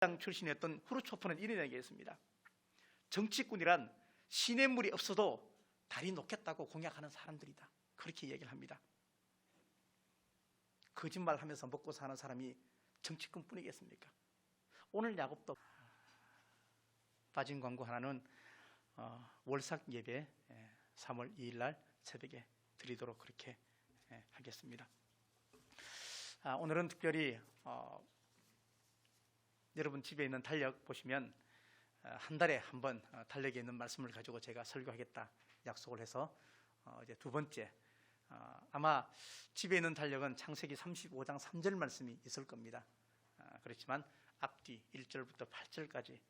출신이었던 후르초프는 이런 얘기했습니다. 정치꾼이란 시냇물이 없어도 다리 놓겠다고 공약하는 사람들이다. 그렇게 얘기를 합니다. 거짓말하면서 먹고 사는 사람이 정치꾼뿐이겠습니까? 오늘 야곱도 빠진 광고 하나는 월삭 예배 3월 2일 날 새벽에 드리도록 그렇게 하겠습니다. 오늘은 특별히 여러분 집에 있는 달력 보시면 한 달에 한 번 달력에 있는 말씀을 가지고 제가 설교하겠다 약속을 해서 이제 두 번째, 아마 집에 있는 달력은 창세기 35장 3절 말씀이 있을 겁니다. 그렇지만 앞뒤 1절부터 8절까지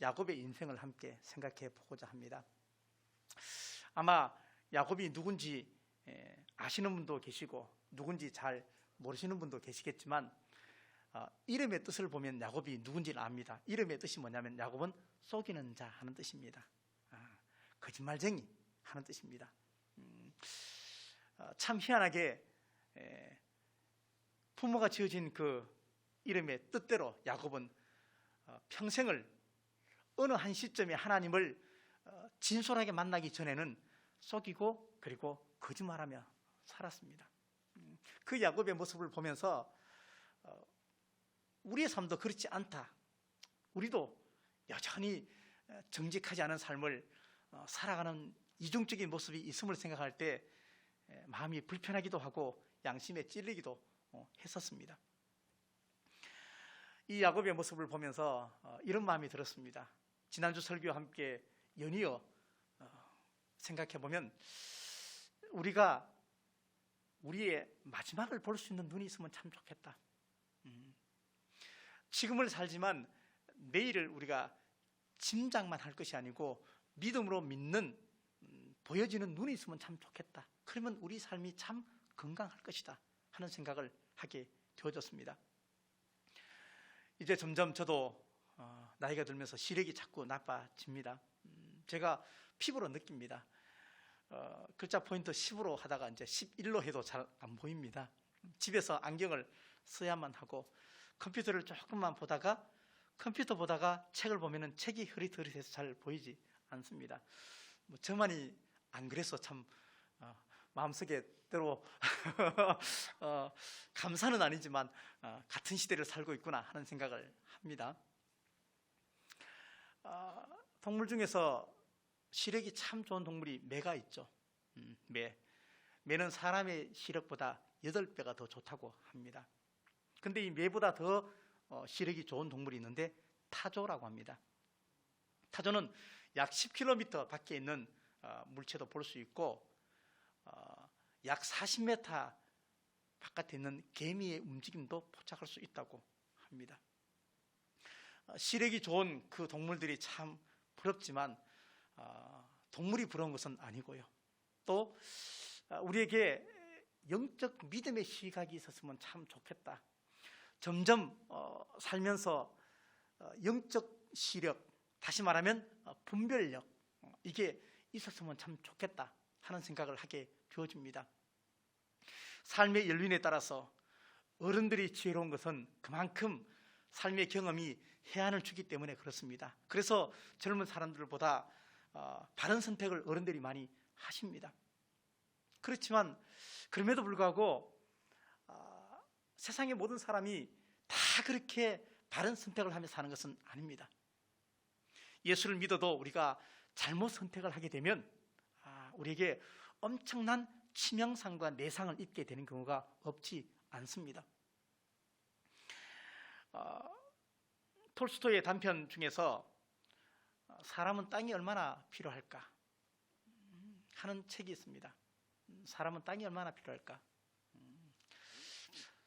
야곱의 인생을 함께 생각해 보고자 합니다. 아마 야곱이 누군지 아시는 분도 계시고 누군지 잘 모르시는 분도 계시겠지만 이름의 뜻을 보면 야곱이 누군지를 압니다. 이름의 뜻이 뭐냐면 야곱은 속이는 자 하는 뜻입니다. 거짓말쟁이 하는 뜻입니다. 참 희한하게 부모가 지어진 그 이름의 뜻대로 야곱은 평생을 어느 한 시점에 하나님을 진솔하게 만나기 전에는 속이고 그리고 거짓말하며 살았습니다. 그 야곱의 모습을 보면서 우리의 삶도 그렇지 않다. 우리도 여전히 정직하지 않은 삶을 살아가는 이중적인 모습이 있음을 생각할 때 마음이 불편하기도 하고 양심에 찔리기도 했었습니다. 이 야곱의 모습을 보면서 이런 마음이 들었습니다. 지난주 설교와 함께 연이어 생각해 보면 우리가 우리의 마지막을 볼 수 있는 눈이 있으면 참 좋겠다. 지금을 살지만 내일을 우리가 짐작만 할 것이 아니고 믿음으로 믿는 보여지는 눈이 있으면 참 좋겠다. 그러면 우리 삶이 참 건강할 것이다 하는 생각을 하게 되어졌습니다. 이제 점점 저도 나이가 들면서 시력이 자꾸 나빠집니다. 제가 피부로 느낍니다. 글자 포인트 10으로 하다가 이제 11로 해도 잘 안 보입니다. 집에서 안경을 써야만 하고 컴퓨터를 조금만 보다가 책을 보면은 책이 흐릿흐릿해서 잘 보이지 않습니다. 저만이 안 그래서 참 마음속에 때로 감사는 아니지만 같은 시대를 살고 있구나 하는 생각을 합니다. 동물 중에서 시력이 참 좋은 동물이 매가 있죠. 매는 사람의 시력보다 8배가 더 좋다고 합니다. 근데 이 매보다 더 시력이 좋은 동물이 있는데 타조라고 합니다. 타조는 약 10km 밖에 있는 물체도 볼 수 있고 약 40m 바깥에 있는 개미의 움직임도 포착할 수 있다고 합니다. 시력이 좋은 그 동물들이 참 부럽지만 동물이 부러운 것은 아니고요. 또 우리에게 영적 믿음의 시각이 있었으면 참 좋겠다. 점점 살면서 영적 시력, 다시 말하면 분별력, 이게 있었으면 참 좋겠다 하는 생각을 하게 되어집니다. 삶의 연륜에 따라서 어른들이 지혜로운 것은 그만큼 삶의 경험이 해안을 주기 때문에 그렇습니다. 그래서 젊은 사람들보다 바른 선택을 어른들이 많이 하십니다. 그렇지만 그럼에도 불구하고 세상의 모든 사람이 다 그렇게 바른 선택을 하며 사는 것은 아닙니다. 예수를 믿어도 우리가 잘못 선택을 하게 되면 우리에게 엄청난 치명상과 내상을 입게 되는 경우가 없지 않습니다. 톨스토이의 단편 중에서 사람은 땅이 얼마나 필요할까 하는 책이 있습니다. 사람은 땅이 얼마나 필요할까?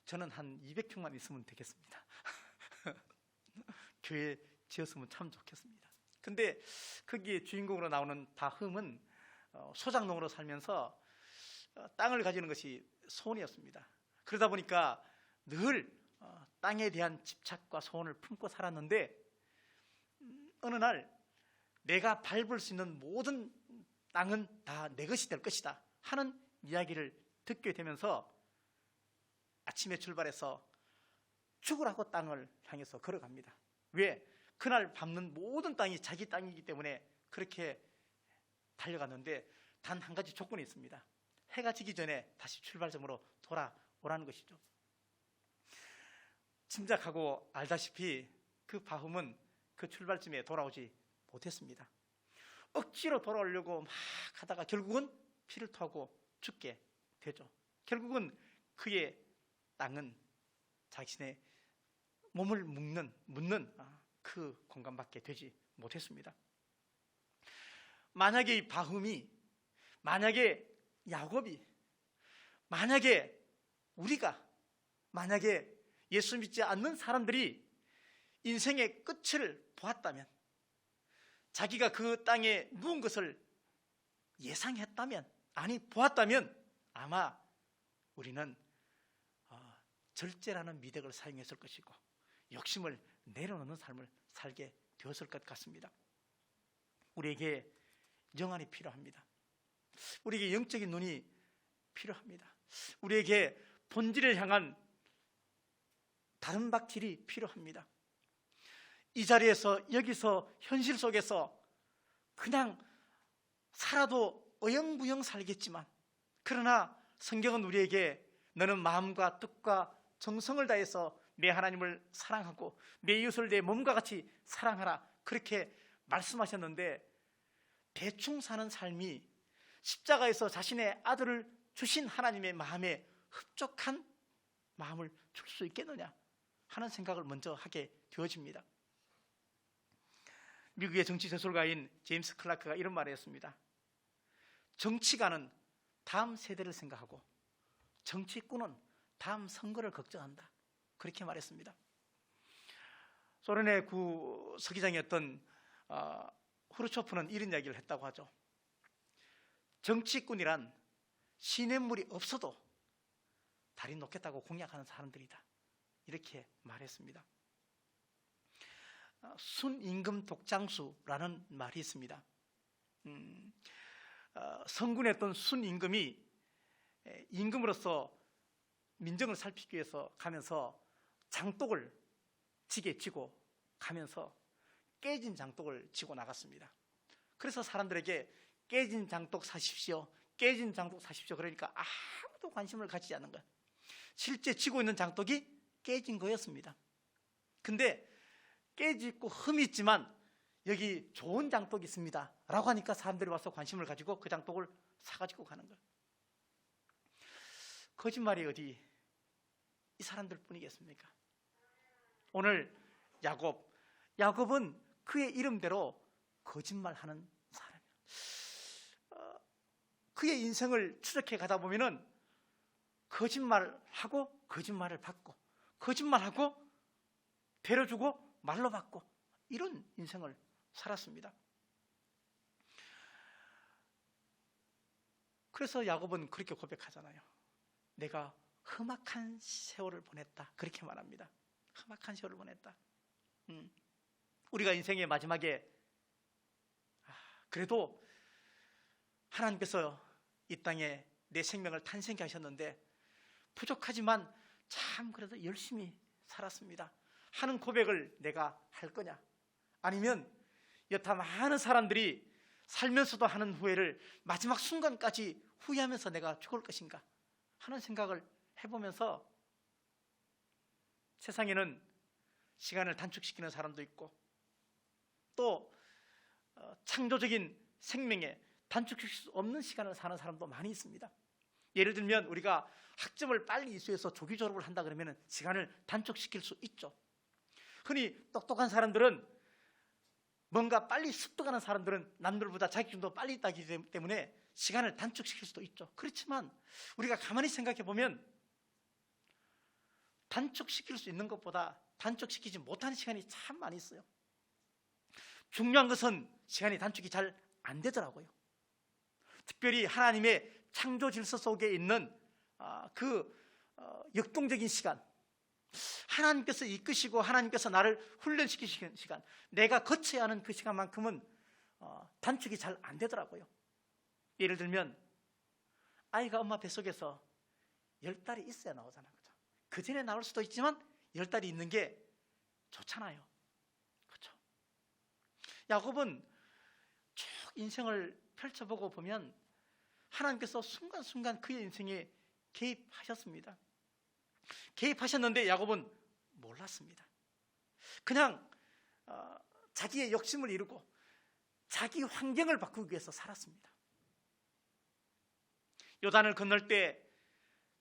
저는 한 200평만 있으면 되겠습니다. 교회 지었으면 참 좋겠습니다. 근데 거기에 주인공으로 나오는 다흠은 소작농으로 살면서 땅을 가지는 것이 소원이었습니다. 그러다 보니까 늘 땅에 대한 집착과 소원을 품고 살았는데 어느 날 내가 밟을 수 있는 모든 땅은 다 내 것이 될 것이다 하는 이야기를 듣게 되면서 아침에 출발해서 죽으라고 땅을 향해서 걸어갑니다. 왜? 그날 밟는 모든 땅이 자기 땅이기 때문에 그렇게 달려갔는데 단 한 가지 조건이 있습니다. 해가 지기 전에 다시 출발점으로 돌아오라는 것이죠. 짐작하고 알다시피 그 바움은 그 출발점에 돌아오지 못했습니다. 억지로 돌아오려고 막 하다가 결국은 피를 토하고 죽게 되죠. 결국은 그의 땅은 자신의 몸을 묻는 그 공간밖에 되지 못했습니다. 만약에 이 바움이, 만약에 야곱이, 만약에 우리가, 만약에 예수 믿지 않는 사람들이 인생의 끝을 보았다면, 자기가 그 땅에 누운 것을 예상했다면, 아니 보았다면 아마 우리는 절제라는 미덕을 사용했을 것이고 욕심을 내려놓는 삶을 살게 되었을 것 같습니다. 우리에게 영안이 필요합니다. 우리에게 영적인 눈이 필요합니다. 우리에게 본질을 향한 다른 박질이 필요합니다. 이 자리에서, 여기서, 현실 속에서 그냥 살아도 어영부영 살겠지만, 그러나 성경은 우리에게 너는 마음과 뜻과 정성을 다해서 내 하나님을 사랑하고 내 이웃을 내 몸과 같이 사랑하라, 그렇게 말씀하셨는데, 대충 사는 삶이 십자가에서 자신의 아들을 주신 하나님의 마음에 흡족한 마음을 줄 수 있겠느냐 하는 생각을 먼저 하게 되어집니다. 미국의 정치 저술가인 제임스 클라크가 이런 말을 했습니다. 정치가는 다음 세대를 생각하고 정치꾼은 다음 선거를 걱정한다, 그렇게 말했습니다. 소련의 구 서기장이었던 후르초프는 이런 이야기를 했다고 하죠. 정치꾼이란 시냇물이 없어도 다리 놓겠다고 공약하는 사람들이다, 이렇게 말했습니다. 순임금 독장수라는 말이 있습니다. 성군이었던 순임금이 임금으로서 민정을 살피기 위해서 가면서 장독을 지게 지고 가면서 깨진 장독을 지고 나갔습니다. 그래서 사람들에게 깨진 장독 사십시오, 깨진 장독 사십시오, 그러니까 아무도 관심을 가지지 않는 거예요. 실제 지고 있는 장독이 깨진 거였습니다. 근데 깨지고 흠이 있지만 여기 좋은 장독이 있습니다 라고 하니까 사람들이 와서 관심을 가지고 그 장독을 사가지고 가는 거예요. 거짓말이 어디 이 사람들 뿐이겠습니까? 오늘 야곱은 그의 이름대로 거짓말하는 사람이에요. 그의 인생을 추적해 가다 보면은 거짓말하고 거짓말을 받고, 거짓말하고 데려주고 말로 받고, 이런 인생을 살았습니다. 그래서 야곱은 그렇게 고백하잖아요. 내가 험악한 세월을 보냈다, 그렇게 말합니다. 험악한 세월을 보냈다. 우리가 인생의 마지막에 그래도 하나님께서 이 땅에 내 생명을 탄생케 하셨는데 부족하지만 참 그래도 열심히 살았습니다 하는 고백을 내가 할 거냐, 아니면 여타 많은 사람들이 살면서도 하는 후회를 마지막 순간까지 후회하면서 내가 죽을 것인가 하는 생각을 해보면서, 세상에는 시간을 단축시키는 사람도 있고 또 창조적인 생명에 단축시킬 수 없는 시간을 사는 사람도 많이 있습니다. 예를 들면 우리가 학점을 빨리 이수해서 조기 졸업을 한다 그러면 시간을 단축시킬 수 있죠. 흔히 똑똑한 사람들은, 뭔가 빨리 습득하는 사람들은 남들보다 자격증도 빨리 따기 때문에 시간을 단축시킬 수도 있죠. 그렇지만 우리가 가만히 생각해 보면 단축시킬 수 있는 것보다 단축시키지 못하는 시간이 참 많이 있어요. 중요한 것은 시간이 단축이 잘 안 되더라고요. 특별히 하나님의 창조 질서 속에 있는 역동적인 시간, 하나님께서 이끄시고 하나님께서 나를 훈련시키시는 시간, 내가 거쳐야 하는 그 시간만큼은 단축이 잘 안 되더라고요. 예를 들면 아이가 엄마 뱃속에서 10달이 있어야 나오잖아요. 그 전에 나올 수도 있지만 10달이 있는 게 좋잖아요. 야곱은 쭉 인생을 펼쳐보고 보면 하나님께서 순간순간 그의 인생에 개입하셨습니다. 개입하셨는데 야곱은 몰랐습니다. 그냥 자기의 욕심을 이루고 자기 환경을 바꾸기 위해서 살았습니다. 요단을 건널 때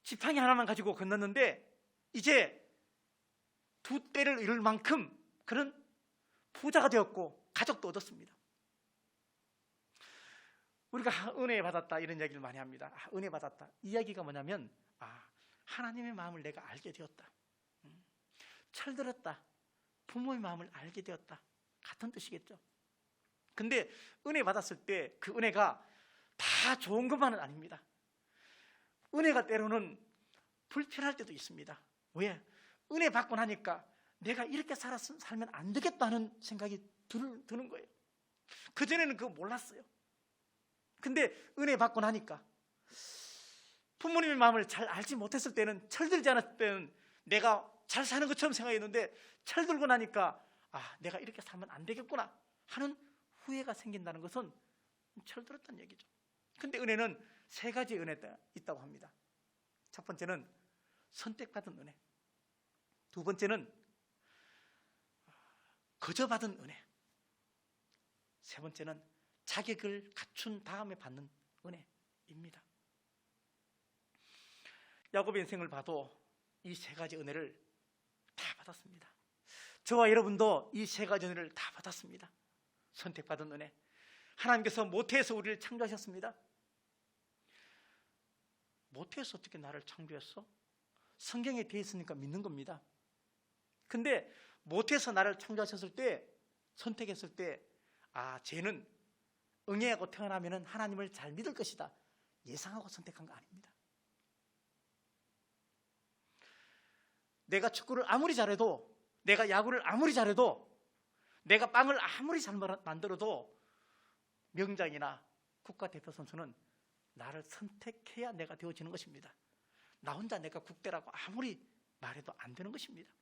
지팡이 하나만 가지고 건넜는데 이제 두 때를 이룰 만큼 그런 부자가 되었고 가족도 얻었습니다. 우리가 은혜 받았다 이런 이야기를 많이 합니다. 은혜 받았다. 이야기가 뭐냐면 하나님의 마음을 내가 알게 되었다. 철들었다. 부모의 마음을 알게 되었다. 같은 뜻이겠죠. 근데 은혜 받았을 때 그 은혜가 다 좋은 것만은 아닙니다. 은혜가 때로는 불편할 때도 있습니다. 왜? 은혜 받고 나니까 내가 이렇게 살면 안 되겠다는 생각이 드는 거예요. 그전에는 그거 몰랐어요. 근데 은혜 받고 나니까 부모님의 마음을 잘 알지 못했을 때는, 철들지 않았을 때는 내가 잘 사는 것처럼 생각했는데 철들고 나니까 내가 이렇게 살면 안 되겠구나 하는 후회가 생긴다는 것은 철들었다는 얘기죠. 근데 은혜는 세 가지 은혜가 있다고 합니다. 첫 번째는 선택받은 은혜, 두 번째는 거저받은 은혜, 세 번째는 자격을 갖춘 다음에 받는 은혜입니다. 야곱의 인생을 봐도 이 세 가지 은혜를 다 받았습니다. 저와 여러분도 이 세 가지 은혜를 다 받았습니다. 선택받은 은혜, 하나님께서 모태에서 우리를 창조하셨습니다. 모태에서 어떻게 나를 창조했어? 성경에 되어 있으니까 믿는 겁니다. 근데 모태에서 나를 창조하셨을 때, 선택했을 때 쟤는 응애하고 태어나면 하나님을 잘 믿을 것이다 예상하고 선택한 거 아닙니다. 내가 축구를 아무리 잘해도, 내가 야구를 아무리 잘해도, 내가 빵을 아무리 잘 만들어도 명장이나 국가대표 선수는 나를 선택해야 내가 되어지는 것입니다. 나 혼자 내가 국대라고 아무리 말해도 안 되는 것입니다.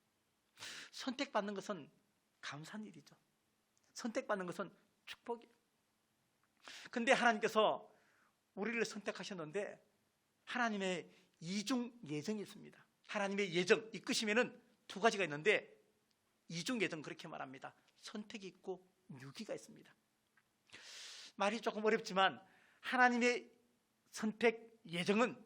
선택받는 것은 감사한 일이죠. 선택받는 것은 축복이에요. 근데 하나님께서 우리를 선택하셨는데 하나님의 이중 예정이 있습니다. 하나님의 예정, 이끄시면은 두 가지가 있는데 이중 예정 그렇게 말합니다. 선택이 있고 유기가 있습니다. 말이 조금 어렵지만 하나님의 선택 예정은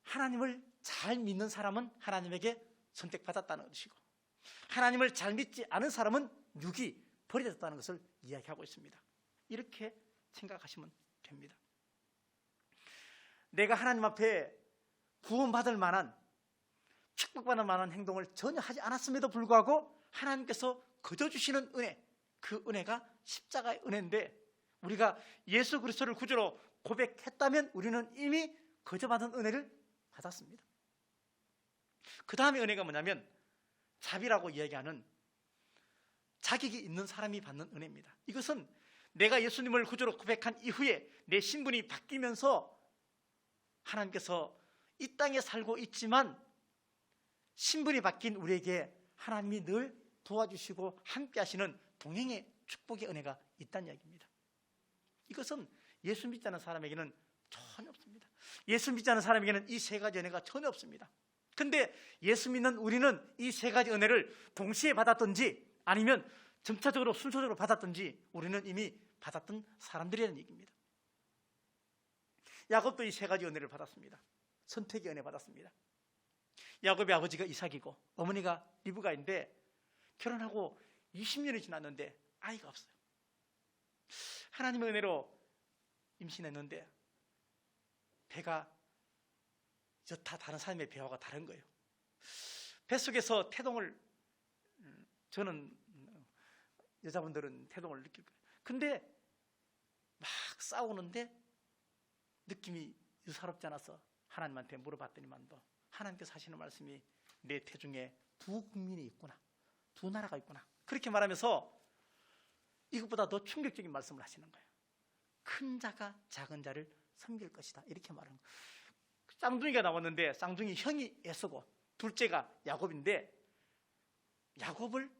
하나님을 잘 믿는 사람은 하나님에게 선택받았다는 것이고, 하나님을 잘 믿지 않은 사람은 유기, 버려졌다는 것을 이야기하고 있습니다. 이렇게 생각하시면 됩니다. 내가 하나님 앞에 구원받을 만한, 축복받을 만한 행동을 전혀 하지 않았음에도 불구하고 하나님께서 거저 주시는 은혜, 그 은혜가 십자가의 은혜인데 우리가 예수 그리스도를 구주로 고백했다면 우리는 이미 거저 받은 은혜를 받았습니다. 그 다음에 은혜가 뭐냐면 자비라고 이야기하는 자격이 있는 사람이 받는 은혜입니다. 이것은 내가 예수님을 구주로 고백한 이후에 내 신분이 바뀌면서 하나님께서 이 땅에 살고 있지만 신분이 바뀐 우리에게 하나님이 늘 도와주시고 함께 하시는 동행의 축복의 은혜가 있다는 이야기입니다. 이것은 예수 믿지 않는 사람에게는 전혀 없습니다. 예수 믿지 않는 사람에게는 이 세 가지 은혜가 전혀 없습니다. 근데 예수 믿는 우리는 이 세 가지 은혜를 동시에 받았든지 아니면 점차적으로 순서적으로 받았든지 우리는 이미 받았던 사람들이라는 얘기입니다. 야곱도 이 세 가지 은혜를 받았습니다. 선택의 은혜 받았습니다. 야곱의 아버지가 이삭이고 어머니가 리브가인데 결혼하고 20년이 지났는데 아이가 없어요. 하나님의 은혜로 임신했는데 배가 여타 다른 사람의 배와 다른 거예요. 뱃속에서 태동을, 저는 여자분들은 태동을 느낄 거예요. 근데 막 싸우는데 느낌이 유사롭지 않아서 하나님한테 물어봤더니만도 하나님께서 하시는 말씀이 내 태중에 두 국민이 있구나, 두 나라가 있구나, 그렇게 말하면서 이것보다 더 충격적인 말씀을 하시는 거예요. 큰 자가 작은 자를 섬길 것이다, 이렇게 말하는 거예요. 쌍둥이가 나왔는데 쌍둥이 형이 에서고 둘째가 야곱인데 야곱을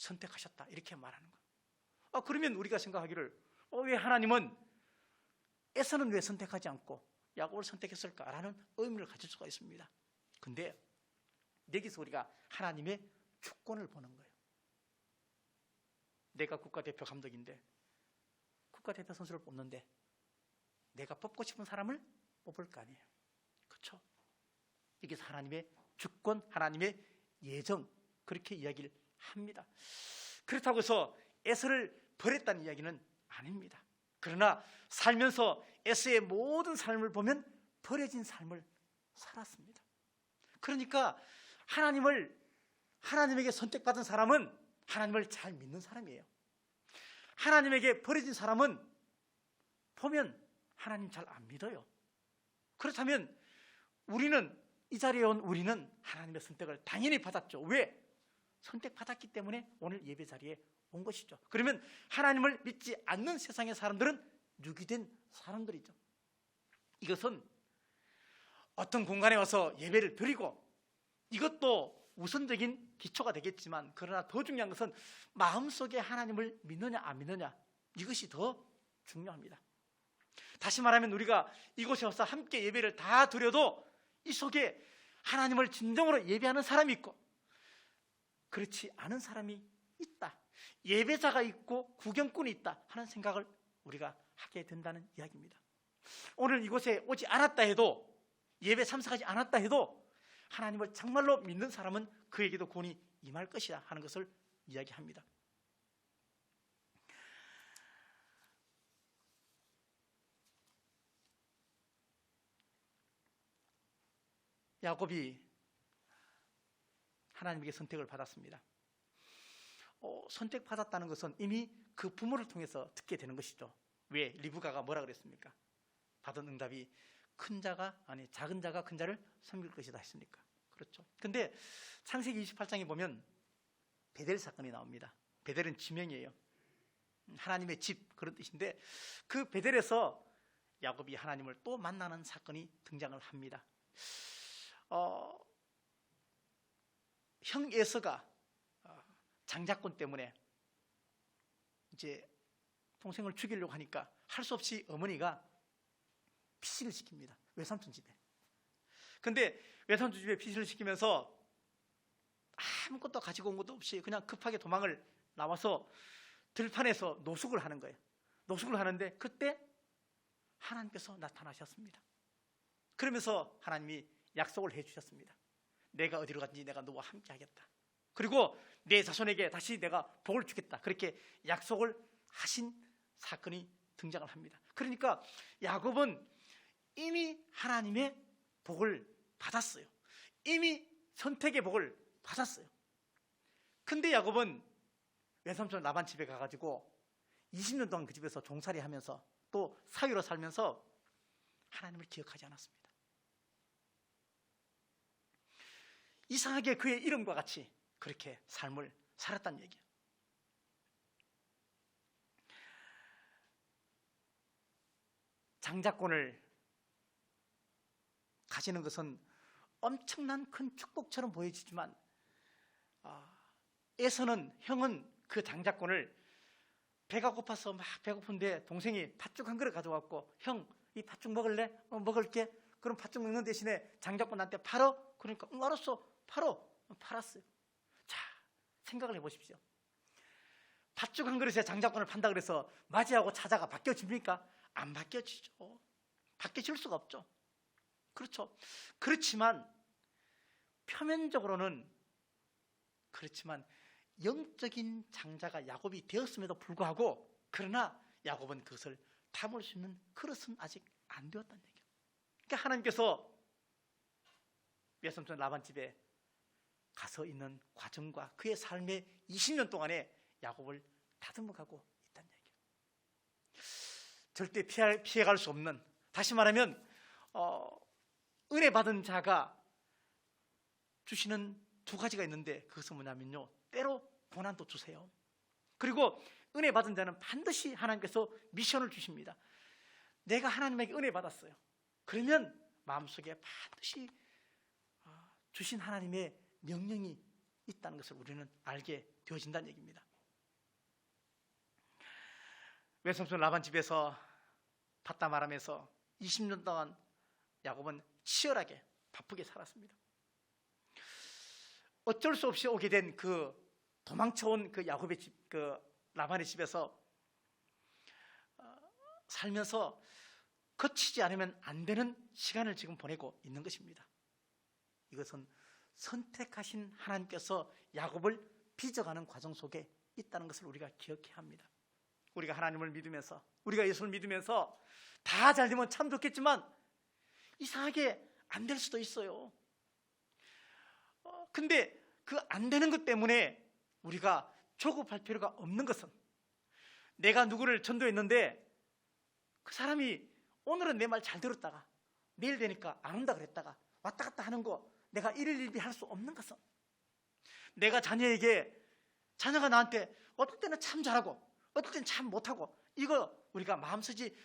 선택하셨다 이렇게 말하는 거예요. 그러면 우리가 생각하기를 왜 하나님은 에서는 왜 선택하지 않고 야곱을 선택했을까라는 의미를 가질 수가 있습니다. 근데 여기서 우리가 하나님의 주권을 보는 거예요. 내가 국가대표 감독인데 국가대표 선수를 뽑는데 내가 뽑고 싶은 사람을 뽑을 거 아니에요. 그렇죠? 여기서 하나님의 주권, 하나님의 예정 그렇게 이야기를 합니다. 그렇다고 해서 에서를 버렸다는 이야기는 아닙니다. 그러나 살면서 에서의 모든 삶을 보면 버려진 삶을 살았습니다. 그러니까 하나님에게 선택받은 사람은 하나님을 잘 믿는 사람이에요. 하나님에게 버려진 사람은 보면 하나님 잘 안 믿어요. 그렇다면 이 자리에 온 우리는 하나님의 선택을 당연히 받았죠. 왜? 선택받았기 때문에 오늘 예배 자리에 온 것이죠. 그러면 하나님을 믿지 않는 세상의 사람들은 유기된 사람들이죠. 이것은 어떤 공간에 와서 예배를 드리고 이것도 우선적인 기초가 되겠지만 그러나 더 중요한 것은 마음속에 하나님을 믿느냐 안 믿느냐 이것이 더 중요합니다. 다시 말하면 우리가 이곳에 와서 함께 예배를 다 드려도 이 속에 하나님을 진정으로 예배하는 사람이 있고 그렇지 않은 사람이 있다. 예배자가 있고 구경꾼이 있다 하는 생각을 우리가 하게 된다는 이야기입니다. 오늘 이곳에 오지 않았다 해도 예배 참석하지 않았다 해도 하나님을 정말로 믿는 사람은 그에게도 구원이 임할 것이다 하는 것을 이야기합니다. 야곱이 하나님에게 선택을 받았습니다. 선택받았다는 것은 이미 그 부모를 통해서 듣게 되는 것이죠. 왜? 리브가가 뭐라 그랬습니까? 받은 응답이 작은 자가 큰 자를 섬길 것이다 했으니까. 그렇죠. 근데 창세기 28장에 보면 베델 사건이 나옵니다. 베델은 지명이에요. 하나님의 집 그런 뜻인데 그 베델에서 야곱이 하나님을 또 만나는 사건이 등장을 합니다. 형 에서가 장자권 때문에 이제 동생을 죽이려고 하니까 할 수 없이 어머니가 피신을 시킵니다. 외삼촌 집에. 근데 외삼촌 집에 피신을 시키면서 아무것도 가지고 온 것도 없이 그냥 급하게 도망을 나와서 들판에서 노숙을 하는 거예요. 노숙을 하는데 그때 하나님께서 나타나셨습니다. 그러면서 하나님이 약속을 해주셨습니다. 내가 어디로 갔든지 내가 너와 함께 하겠다. 그리고 내 자손에게 다시 내가 복을 주겠다. 그렇게 약속을 하신 사건이 등장을 합니다. 그러니까 야곱은 이미 하나님의 복을 받았어요. 이미 선택의 복을 받았어요. 근데 야곱은 외삼촌 라반 집에 가가지고 20년 동안 그 집에서 종살이 하면서 또 사위로 살면서 하나님을 기억하지 않았습니다. 이상하게 그의 이름과 같이 그렇게 삶을 살았다는 얘기예요. 장자권을 가지는 것은 엄청난 큰 축복처럼 보여지지만 형은 그 장자권을 배가 고파서 막 배고픈데 동생이 팥죽 한 그릇 가져왔고 형 이 팥죽 먹을래? 먹을게. 그럼 팥죽 먹는 대신에 장자권 나한테 팔어? 그러니까 알았어 팔았어요. 자, 생각을 해보십시오. 팥죽 한 그릇에 장자권을 판다 그래서 맞이하고 차자가 바뀌어집니까? 안 바뀌어지죠. 바뀌어질 수가 없죠. 그렇죠. 그렇지만 표면적으로는 그렇지만 영적인 장자가 야곱이 되었음에도 불구하고 그러나 야곱은 그것을 담을 수 있는 그릇은 아직 안 되었다는 얘기예요. 그러니까 하나님께서 외삼촌 라반 집에 가서 있는 과정과 그의 삶의 20년 동안에 야곱을 다듬어가고 있다는 얘기예요. 절대 피해갈 수 없는, 다시 말하면 은혜 받은 자가 주시는 두 가지가 있는데 그것은 뭐냐면요, 때로 고난도 주세요. 그리고 은혜 받은 자는 반드시 하나님께서 미션을 주십니다. 내가 하나님에게 은혜 받았어요. 그러면 마음속에 반드시 주신 하나님의 명령이 있다는 것을 우리는 알게 되어진다는 얘기입니다. 외삼촌 라반 집에서 밭담아라면서 20년 동안 야곱은 치열하게 바쁘게 살았습니다. 어쩔 수 없이 오게 된 그 도망쳐온 그 야곱의 집, 그 라반의 집에서 살면서 거치지 않으면 안 되는 시간을 지금 보내고 있는 것입니다. 이것은 선택하신 하나님께서 야곱을 빚어가는 과정 속에 있다는 것을 우리가 기억해야 합니다. 우리가 하나님을 믿으면서, 우리가 예수를 믿으면서 다 잘 되면 참 좋겠지만 이상하게 안 될 수도 있어요. 근데 그 안 되는 것 때문에 우리가 조급할 필요가 없는 것은, 내가 누구를 전도했는데 그 사람이 오늘은 내 말 잘 들었다가 내일 되니까 안 온다 그랬다가 왔다 갔다 하는 거, 내가 일일이 할 수 없는 것은, 내가 자녀가 나한테 어떨 때는 참 잘하고 어떨 때는 참 못하고, 이거 우리가 마음 쓰지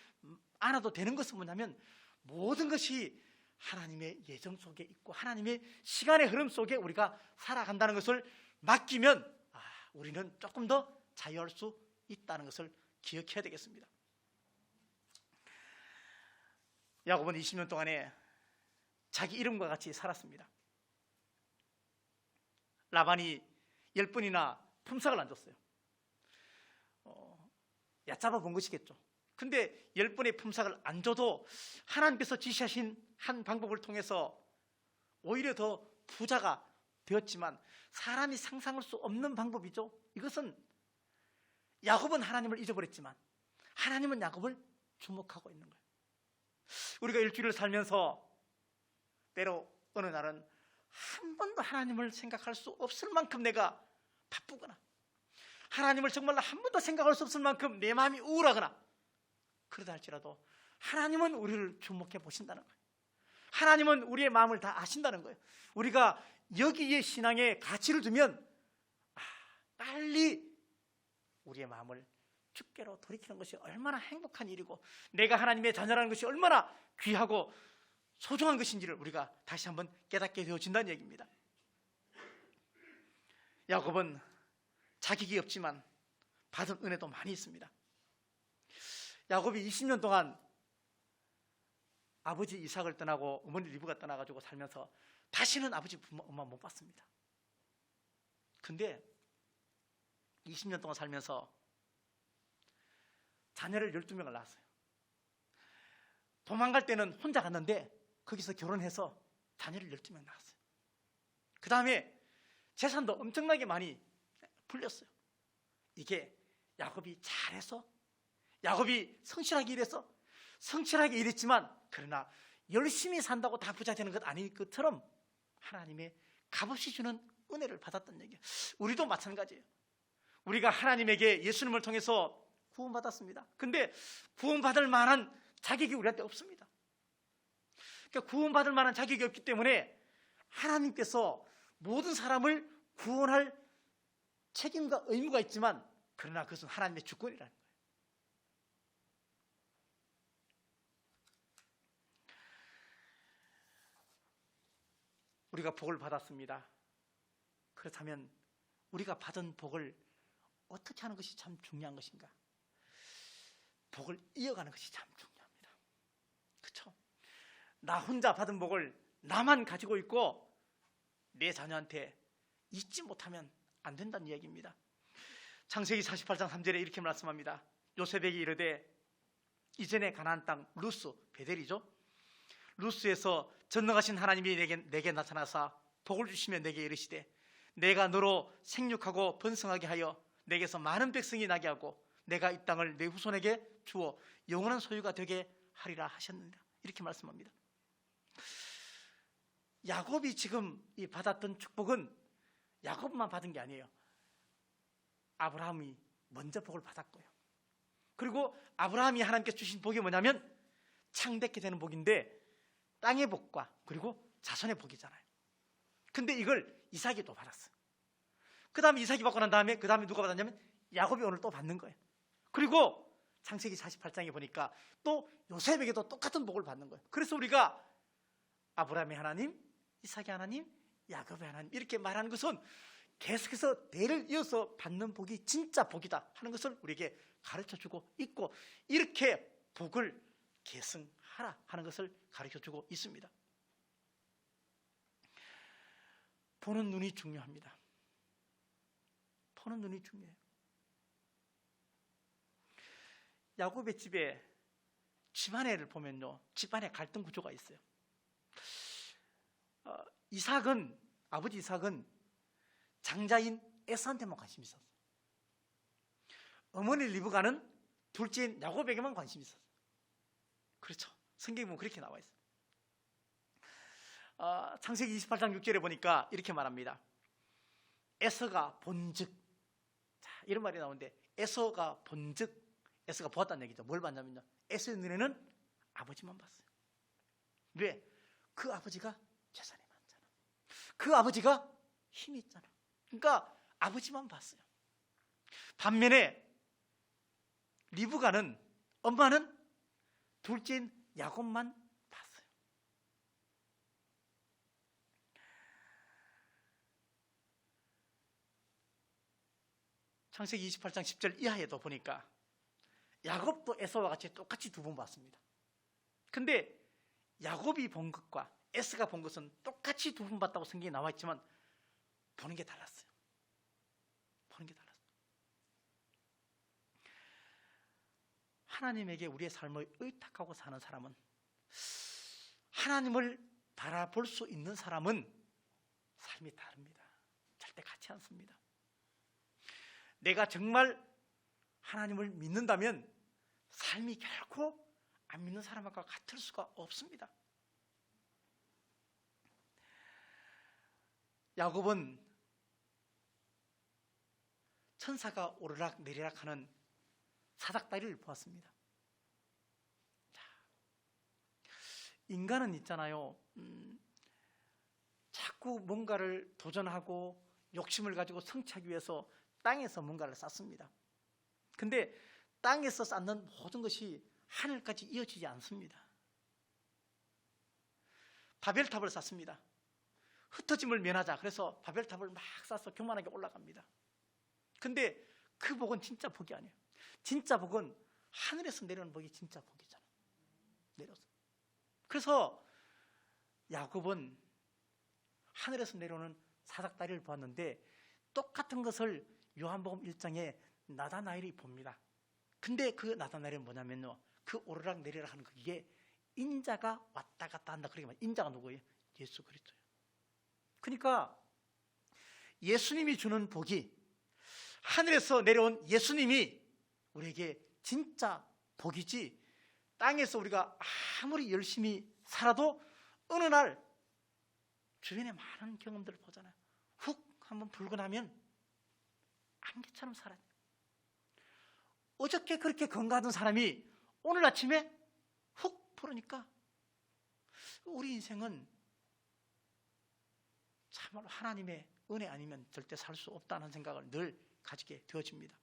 않아도 되는 것은 뭐냐면, 모든 것이 하나님의 예정 속에 있고 하나님의 시간의 흐름 속에 우리가 살아간다는 것을 맡기면 우리는 조금 더 자유할 수 있다는 것을 기억해야 되겠습니다. 야곱은 20년 동안에 자기 이름과 같이 살았습니다. 라반이 10번이나 품삯을 안 줬어요. 얕잡아 본 것이겠죠. 근데 10번의 품삯을 안 줘도 하나님께서 지시하신 한 방법을 통해서 오히려 더 부자가 되었지만, 사람이 상상할 수 없는 방법이죠. 이것은 야곱은 하나님을 잊어버렸지만 하나님은 야곱을 주목하고 있는 거예요. 우리가 일주일을 살면서 때로 어느 날은 한 번도 하나님을 생각할 수 없을 만큼 내가 바쁘거나, 하나님을 정말로 한 번도 생각할 수 없을 만큼 내 마음이 우울하거나, 그러다 할지라도 하나님은 우리를 주목해 보신다는 거예요. 하나님은 우리의 마음을 다 아신다는 거예요. 우리가 여기에 신앙의 가치를 두면 빨리 우리의 마음을 주께로 돌이키는 것이 얼마나 행복한 일이고, 내가 하나님의 자녀라는 것이 얼마나 귀하고 소중한 것인지를 우리가 다시 한번 깨닫게 되어진다는 얘기입니다. 야곱은 자격이 없지만 받은 은혜도 많이 있습니다. 야곱이 20년 동안 아버지 이삭을 떠나고 어머니 리브가 떠나가지고 살면서 다시는 아버지 엄마 못 봤습니다. 근데 20년 동안 살면서 자녀를 12명을 낳았어요. 도망갈 때는 혼자 갔는데 거기서 결혼해서 자녀를 12명 낳았어요. 그 다음에 재산도 엄청나게 많이 불렸어요. 이게 야곱이 잘해서, 야곱이 성실하게 일해서, 성실하게 일했지만, 그러나 열심히 산다고 다 부자 되는 것 아닌 것처럼 하나님의 값없이 주는 은혜를 받았던 얘기예요. 우리도 마찬가지예요. 우리가 하나님에게 예수님을 통해서 구원받았습니다. 근데 구원받을 만한 자격이 우리한테 없습니다. 그러니까 구원받을 만한 자격이 없기 때문에 하나님께서 모든 사람을 구원할 책임과 의무가 있지만, 그러나 그것은 하나님의 주권이라는 거예요. 우리가 복을 받았습니다. 그렇다면 우리가 받은 복을 어떻게 하는 것이 참 중요한 것인가? 복을 이어가는 것이 참 중요합니다. 그렇죠? 나 혼자 받은 복을 나만 가지고 있고 내 자녀한테 잊지 못하면 안 된다는 이야기입니다. 창세기 48장 3절에 이렇게 말씀합니다. 요셉에게 이르되, 이전에 가나안 땅 루스, 베델이죠. 루스에서 전능하신 하나님이 내게 나타나사 복을 주시며 내게 이르시되, 내가 너로 생육하고 번성하게 하여 내게서 많은 백성이 나게 하고 내가 이 땅을 내 후손에게 주어 영원한 소유가 되게 하리라 하셨느니라. 이렇게 말씀합니다. 야곱이 지금 이 받았던 축복은 야곱만 받은 게 아니에요. 아브라함이 먼저 복을 받았고요. 그리고 아브라함이 하나님께 주신 복이 뭐냐면 창대케 되는 복인데, 땅의 복과 그리고 자손의 복이잖아요. 근데 이걸 이삭이 또 받았어요. 그 다음에 이삭이 받고 난 다음에 그 다음에 누가 받았냐면 야곱이 오늘 또 받는 거예요. 그리고 창세기 48장에 보니까 또 요셉에게도 똑같은 복을 받는 거예요. 그래서 우리가 아브라함의 하나님, 이삭의 하나님, 야곱의 하나님 이렇게 말하는 것은 계속해서 대를 이어서 받는 복이 진짜 복이다 하는 것을 우리에게 가르쳐주고 있고, 이렇게 복을 계승하라 하는 것을 가르쳐주고 있습니다. 보는 눈이 중요합니다. 보는 눈이 중요해요. 야곱의 집에 집안에를 보면요, 집안에 갈등 구조가 있어요. 아버지 이삭은 장자인 에사한테만 관심이 있었어요. 어머니 리브가는 둘째인 야곱에게만 관심이 있었어요. 그렇죠. 성경에 보면 그렇게 나와 있어요. 창세기 28장 6절에 보니까 이렇게 말합니다. 에서가 본즉, 자, 이런 말이 나오는데, 에서가 본즉, 에서가 보았다는 얘기죠. 뭘 봤냐면요, 에서의 눈에는 아버지만 봤어요. 왜? 그 아버지가 재산이 많잖아. 그 아버지가 힘이 있잖아. 그러니까 아버지만 봤어요. 반면에 리브가는, 엄마는 둘째인 야곱만 봤어요. 창세기 28장 10절 이하에도 보니까 야곱도 에서와 같이 똑같이 두 번 봤습니다. 근데 야곱이 본 것과 에서가 본 것은 똑같이 두 번 봤다고 성경에 나와 있지만 보는 게 달랐어요. 보는 게 달랐어요. 하나님에게 우리의 삶을 의탁하고 사는 사람은, 하나님을 바라볼 수 있는 사람은 삶이 다릅니다. 절대 같지 않습니다. 내가 정말 하나님을 믿는다면 삶이 결코 안 믿는 사람과 같을 수가 없습니다. 야곱은 천사가 오르락 내리락 하는 사닥다리를 보았습니다. 자, 인간은 있잖아요, 자꾸 뭔가를 도전하고 욕심을 가지고 성취하기 위해서 땅에서 뭔가를 쌓습니다. 근데 땅에서 쌓는 모든 것이 하늘까지 이어지지 않습니다. 바벨탑을 쌓습니다. 흩어짐을 면하자, 그래서 바벨탑을 막 쌓아서 교만하게 올라갑니다. 근데 그 복은 진짜 복이 아니에요. 진짜 복은 하늘에서 내려오는 복이 진짜 복이잖아. 내려서. 그래서 야곱은 하늘에서 내려오는 사닥다리를 보았는데, 똑같은 것을 요한복음 1장에 나다나엘이 봅니다. 근데 그 나다나엘은 뭐냐면요, 그 오르락 내리락 하는 그게 인자가 왔다 갔다 한다. 그러게 말이에요. 인자가 누구예요? 예수 그리스도예요. 그러니까 예수님이 주는 복이, 하늘에서 내려온 예수님이 우리에게 진짜 복이지, 땅에서 우리가 아무리 열심히 살아도 어느 날 주변에 많은 경험들을 보잖아요. 훅 한번 불고 나면 안개처럼 사라져요. 어저께 그렇게 건강하던 사람이 오늘 아침에 훅 풀으니까 우리 인생은 참으로 하나님의 은혜 아니면 절대 살 수 없다는 생각을 늘 가지게 되어집니다.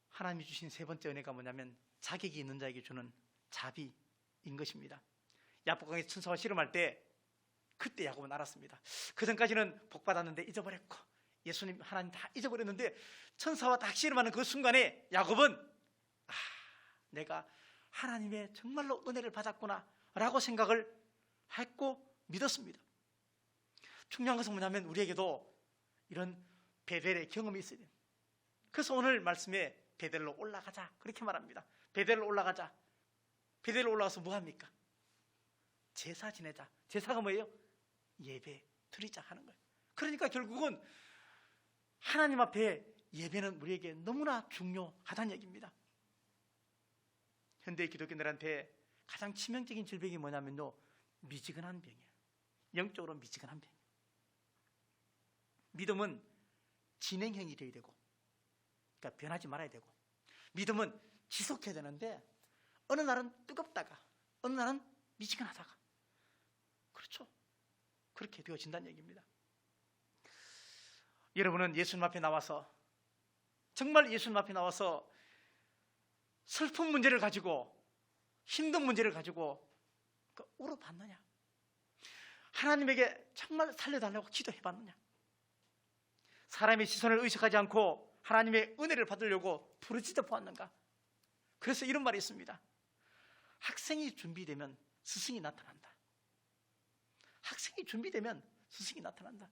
하나님이 주신 세 번째 은혜가 뭐냐면 자격이 있는 자에게 주는 자비인 것입니다. 야복강에 천사와 씨름할 때 그때 야곱은 알았습니다. 그 전까지는 복 받았는데 잊어버렸고 예수님 하나님 다 잊어버렸는데 천사와 딱 씨름하는 그 순간에 야곱은 내가 하나님의 정말로 은혜를 받았구나 라고 생각을 했고 믿었습니다. 중요한 것은 뭐냐면 우리에게도 이런 베델의 경험이 있어야 돼요. 그래서 오늘 말씀에 베델로 올라가자 그렇게 말합니다. 베델로 올라가자. 베델로 올라가서 뭐 합니까? 제사 지내자. 제사가 뭐예요? 예배 드리자 하는 거예요. 그러니까 결국은 하나님 앞에 예배는 우리에게 너무나 중요하다는 얘기입니다. 현대 기독교인들한테 가장 치명적인 질병이 뭐냐면요, 미지근한 병이에요. 영적으로 미지근한 병이에요. 믿음은 진행형이 되어야 되고, 그러니까 변하지 말아야 되고, 믿음은 지속해야 되는데 어느 날은 뜨겁다가 어느 날은 미지근하다가, 그렇죠? 그렇게 되어진다는 얘기입니다. 여러분은 예수님 앞에 나와서, 정말 예수님 앞에 나와서 슬픈 문제를 가지고, 힘든 문제를 가지고 울어봤느냐? 하나님에게 정말 살려달라고 기도해봤느냐? 사람의 시선을 의식하지 않고 하나님의 은혜를 받으려고 부르짖어 보았는가? 그래서 이런 말이 있습니다. 학생이 준비되면 스승이 나타난다. 학생이 준비되면 스승이 나타난다.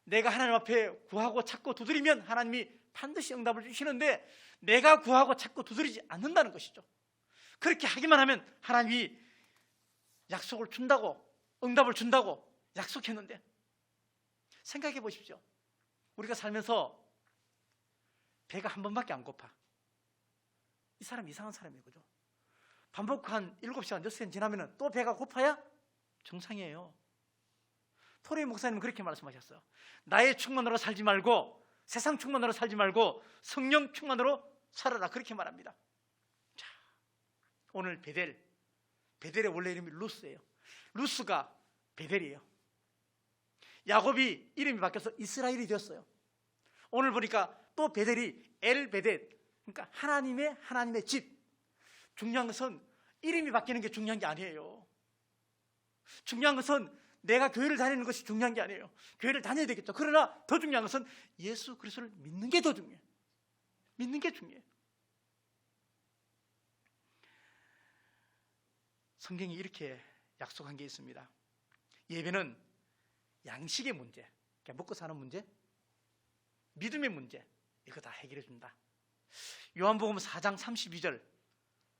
내가 하나님 앞에 구하고 찾고 두드리면 하나님이 반드시 응답을 주시는데 내가 구하고 찾고 두드리지 않는다는 것이죠. 그렇게 하기만 하면 하나님이 약속을 준다고, 응답을 준다고 약속했는데, 생각해 보십시오. 우리가 살면서 배가 한 번밖에 안 고파. 이 사람 이상한 사람이에요, 그죠? 밥 먹고 한 7시간, 6시간 지나면 또 배가 고파야 정상이에요. 토레이 목사님은 그렇게 말씀하셨어요. 나의 충만으로 살지 말고, 세상 충만으로 살지 말고 성령 충만으로 살아라, 그렇게 말합니다. 자, 오늘 베델의 원래 이름이 루스예요. 루스가 베델이에요. 야곱이 이름이 바뀌어서 이스라엘이 되었어요. 오늘 보니까 또 베델이 엘베델, 그러니까 하나님의 집. 중요한 것은 이름이 바뀌는 게 중요한 게 아니에요. 중요한 것은 내가 교회를 다니는 것이 중요한 게 아니에요. 교회를 다녀야 되겠죠. 그러나 더 중요한 것은 예수 그리스도를 믿는 게 더 중요해요. 믿는 게 중요해요. 성경이 이렇게 약속한 게 있습니다. 예배는 양식의 문제, 그러니까 먹고 사는 문제, 믿음의 문제, 이거 다 해결해 준다. 요한복음 4장 32절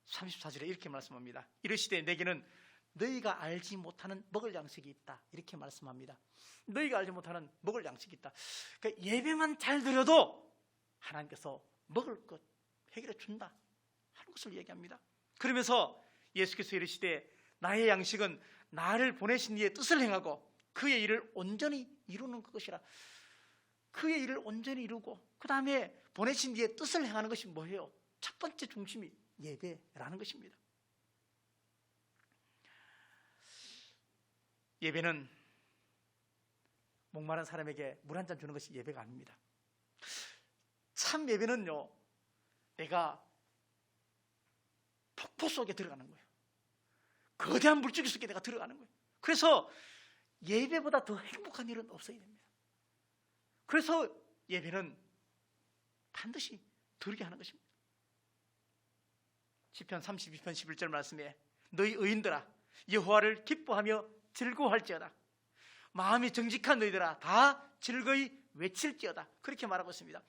34절에 이렇게 말씀합니다. 이르시되 내게는 너희가 알지 못하는 먹을 양식이 있다, 이렇게 말씀합니다. 너희가 알지 못하는 먹을 양식이 있다. 그러니까 예배만 잘 드려도 하나님께서 먹을 것 해결해 준다 하는 것을 얘기합니다. 그러면서 예수께서 이르시되 나의 양식은 나를 보내신 이의 뜻을 행하고 그의 일을 온전히 이루는 것이라. 그의 일을 온전히 이루고 그 다음에 보내신 이의 뜻을 행하는 것이 뭐예요? 첫 번째 중심이 예배라는 것입니다. 예배는 목마른 사람에게 물 한 잔 주는 것이 예배가 아닙니다. 참 예배는요, 내가 폭포 속에 들어가는 거예요. 거대한 물줄기 속에 내가 들어가는 거예요. 그래서 예배보다 더 행복한 일은 없어야 됩니다. 그래서 예배는 반드시 드리게 하는 것입니다. 시편 32편 11절 말씀에 너희 의인들아 여호와를 기뻐하며 즐거워할지어다. 마음이 정직한 너희들아 다 즐거이 외칠지어다, 그렇게 말하고 있습니다.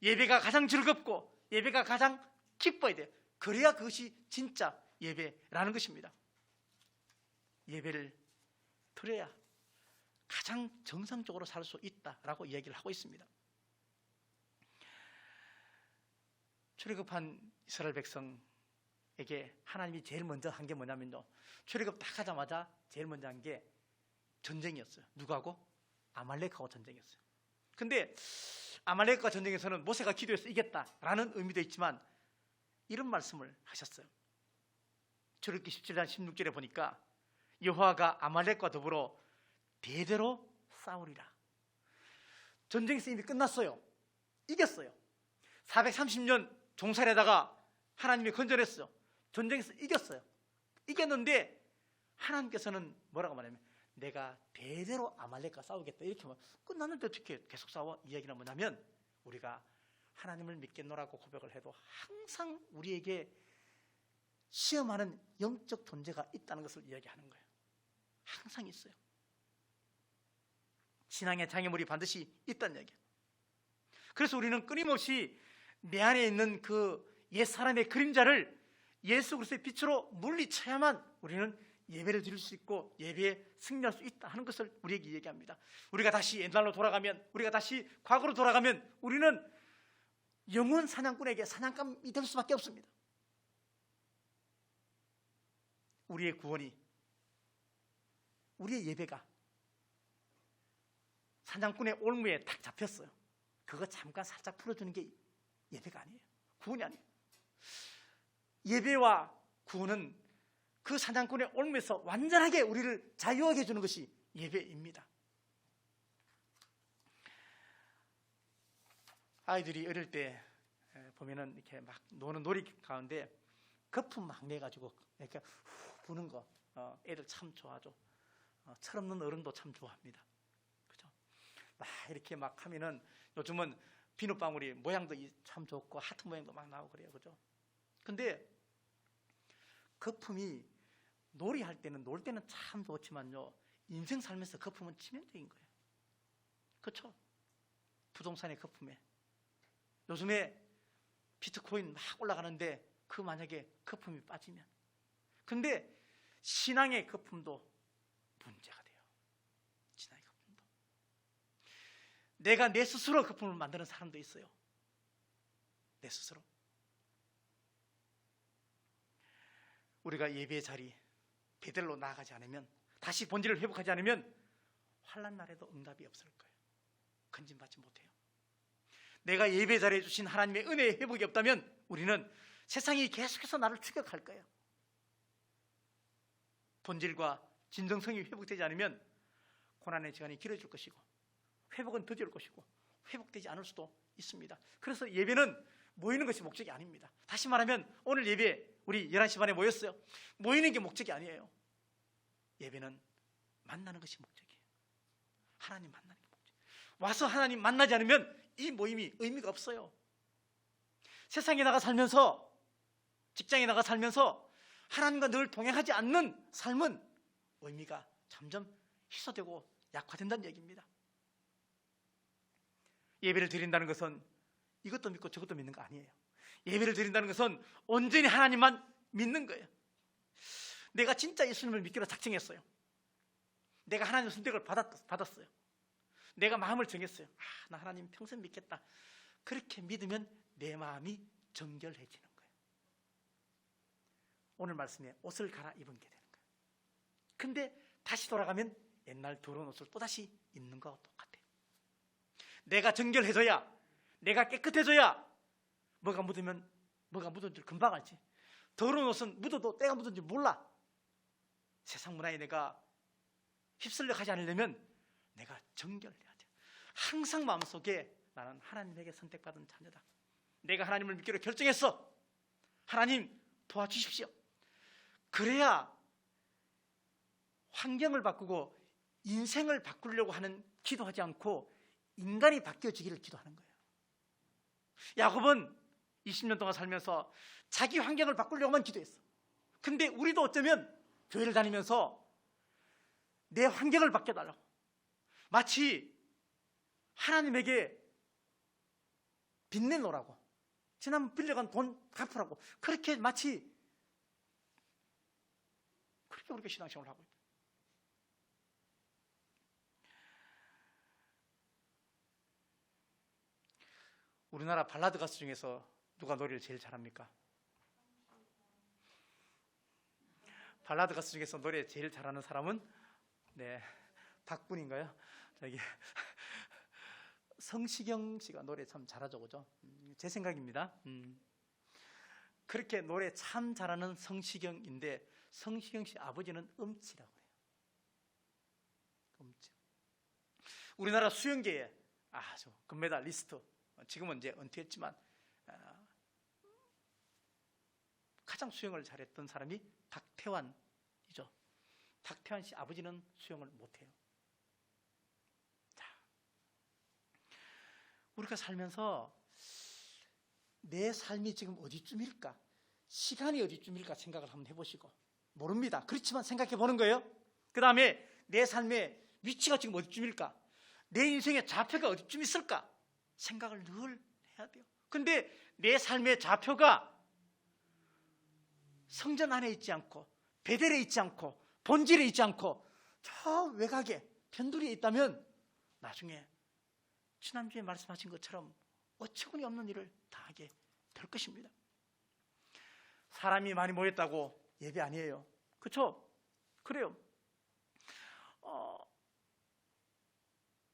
예배가 가장 즐겁고 예배가 가장 기뻐야 돼요. 그래야 그것이 진짜 예배라는 것입니다. 예배를 드려야 가장 정상적으로 살 수 있다라고 이야기를 하고 있습니다. 출애굽한 이스라엘 백성에게 하나님이 제일 먼저 한 게 뭐냐면요, 출애굽 딱 하자마자 제일 먼저 한 게 전쟁이었어요. 누구하고? 아말렉하고 전쟁이었어요. 근데 아말렉과 전쟁에서는 모세가 기도해서 이겼다라는 의미도 있지만 이런 말씀을 하셨어요. 출애굽기 17장 16절에 보니까 여호와가 아말렉과 더불어 대대로 싸우리라. 전쟁에서 이미 끝났어요. 이겼어요. 430년 종살이하다가 하나님이 건져냈어요. 전쟁에서 이겼어요. 이겼는데 하나님께서는 뭐라고 말하냐면 내가 대대로 아말렉과 싸우겠다, 이렇게 말. 끝났는데 어떻게 계속 싸워? 이야기는 뭐냐면 우리가 하나님을 믿겠노라고 고백을 해도 항상 우리에게 시험하는 영적 존재가 있다는 것을 이야기하는 거예요. 항상 있어요. 신앙의 장애물이 반드시 있다는 얘기예요. 그래서 우리는 끊임없이 내 안에 있는 그 옛사람의 그림자를 예수 그리스도의 빛으로 물리쳐야만 우리는 예배를 드릴 수 있고 예배에 승리할 수 있다 하는 것을 우리에게 얘기합니다. 우리가 다시 옛날로 돌아가면, 우리가 다시 과거로 돌아가면 우리는 영원 사냥꾼에게 사냥감이 될 수밖에 없습니다. 우리의 구원이, 우리의 예배가 사냥꾼의 올무에 딱 잡혔어요. 그거 잠깐 살짝 풀어주는 게 예배가 아니에요. 구원이 아니에요. 예배와 구원은 그 사냥꾼의 올무에서 완전하게 우리를 자유하게 해주는 것이 예배입니다. 아이들이 어릴 때 보면은 이렇게 막 노는 놀이 가운데 거품 막 내가지고 이렇게 후 부는 거, 애들 참 좋아하죠. 철없는 어른도 참 좋아합니다. 그죠? 막 이렇게 막 하면은 요즘은 비눗방울이 모양도 참 좋고 하트 모양도 막 나오고 그래요. 그죠? 근데 거품이 놀이할 때는, 놀 때는 참 좋지만요, 인생 살면서 거품은 치명적인 거예요. 그렇죠? 부동산의 거품에, 요즘에 비트코인 막 올라가는데 그 만약에 거품이 빠지면, 근데 신앙의 거품도 문제가 돼요. 신앙의 거품도. 내가 내 스스로 거품을 만드는 사람도 있어요. 내 스스로. 우리가 예배의 자리 베델로 나아가지 않으면, 다시 본질을 회복하지 않으면 환난 날에도 응답이 없을 거예요. 건진받지 못해요. 내가 예배 자리에 주신 하나님의 은혜의 회복이 없다면 우리는 세상이 계속해서 나를 추격할 거예요. 본질과 진정성이 회복되지 않으면 고난의 시간이 길어질 것이고 회복은 더딜 것이고 회복되지 않을 수도 있습니다. 그래서 예배는 모이는 것이 목적이 아닙니다. 다시 말하면 오늘 예배 우리 11시 반에 모였어요. 모이는 게 목적이 아니에요. 예배는 만나는 것이 목적이에요. 하나님 만나는 게 목적이에요. 와서 하나님 만나지 않으면 이 모임이 의미가 없어요. 세상에 나가 살면서, 직장에 나가 살면서 하나님과 늘 동행하지 않는 삶은 의미가 점점 희소되고 약화된다는 얘기입니다. 예배를 드린다는 것은 이것도 믿고 저것도 믿는 거 아니에요. 예배를 드린다는 것은 온전히 하나님만 믿는 거예요. 내가 진짜 예수님을 믿기로 작정했어요. 내가 하나님의 선택을 받았어요. 내가 마음을 정했어요. 나 하나님 평생 믿겠다. 그렇게 믿으면 내 마음이 정결해지는 거예요. 오늘 말씀에 옷을 갈아입은 게 되는 거예요. 근데 다시 돌아가면 옛날 더러운 옷을 또다시 입는 거와 똑같아요. 내가 정결해져야, 내가 깨끗해져야 뭐가 묻으면 뭐가 묻은지 금방 알지. 더러운 옷은 묻어도 때가 묻은지 몰라. 세상 문화에 내가 휩쓸려 가지 않으려면 내가 정결해야 돼. 항상 마음속에 나는 하나님에게 선택받은 자녀다. 내가 하나님을 믿기로 결정했어. 하나님 도와주십시오. 그래야 환경을 바꾸고 인생을 바꾸려고 하는 기도하지 않고 인간이 바뀌어지기를 기도하는 거예요. 야곱은 20년 동안 살면서 자기 환경을 바꾸려고만 기도했어. 근데 우리도 어쩌면 교회를 다니면서 내 환경을 바뀌어달라고, 마치 하나님에게 빚내놓으라고, 지난번 빌려간 돈 갚으라고, 그렇게 마치 그렇게 우리가 신앙생활을 하고 있다. 우리나라 발라드 가수 중에서 누가 노래를 제일 잘합니까? 발라드 가수 중에서 노래 제일 잘하는 사람은 박분인가요? 저기 성시경 씨가 노래 참 잘하죠, 그죠? 제 생각입니다. 그렇게 노래 참 잘하는 성시경인데 성시경 씨 아버지는 음치라고 해요. 음치. 우리나라 수영계에 아주 금메달리스트, 지금은 이제 은퇴했지만 가장 수영을 잘했던 사람이 박태환이죠. 박태환 씨 아버지는 수영을 못해요. 자, 우리가 살면서 내 삶이 지금 어디쯤일까? 시간이 어디쯤일까 생각을 한번 해보시고, 모릅니다. 그렇지만 생각해 보는 거예요. 그 다음에 내 삶의 위치가 지금 어디쯤일까? 내 인생의 좌표가 어디쯤 있을까? 생각을 늘 해야 돼요. 근데 내 삶의 좌표가 성전 안에 있지 않고 베델에 있지 않고 본질에 있지 않고 저 외곽에 변두리에 있다면 나중에 지난주에 말씀하신 것처럼 어처구니 없는 일을 당하게 될 것입니다. 사람이 많이 모였다고 예배 아니에요. 그렇죠? 그래요.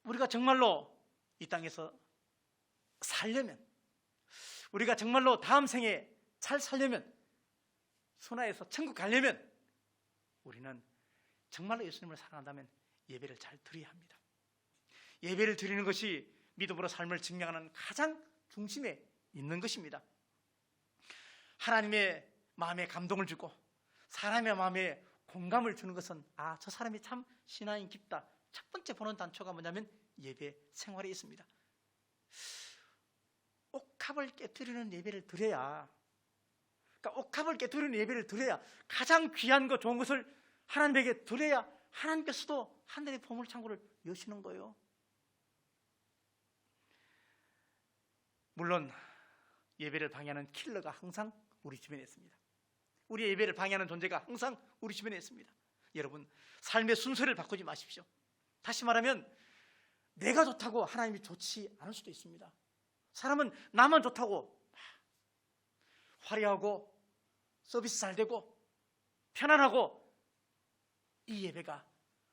우리가 정말로 이 땅에서 살려면, 우리가 정말로 다음 생에 잘 살려면, 순화해서 천국 가려면 우리는 정말로 예수님을 사랑한다면 예배를 잘 드려야 합니다. 예배를 드리는 것이 믿음으로 삶을 증명하는 가장 중심에 있는 것입니다. 하나님의 마음에 감동을 주고 사람의 마음에 공감을 주는 것은 저 사람이 참 신앙이 깊다. 첫 번째 보는 단초가 뭐냐면 예배 생활에 있습니다. 옥합을 깨뜨리는 예배를 드려야, 그러니까 옥합을 깨뜨리는 예배를 드려야, 가장 귀한 거 좋은 것을 하나님에게 드려야 하나님께서도 하늘의 보물창고를 여시는 거예요. 물론 예배를 방해하는 킬러가 항상 우리 주변에 있습니다. 우리의 예배를 방해하는 존재가 항상 우리 주변에 있습니다. 여러분, 삶의 순서를 바꾸지 마십시오. 다시 말하면 내가 좋다고 하나님이 좋지 않을 수도 있습니다. 사람은 나만 좋다고 화려하고 서비스 잘 되고 편안하고, 이 예배가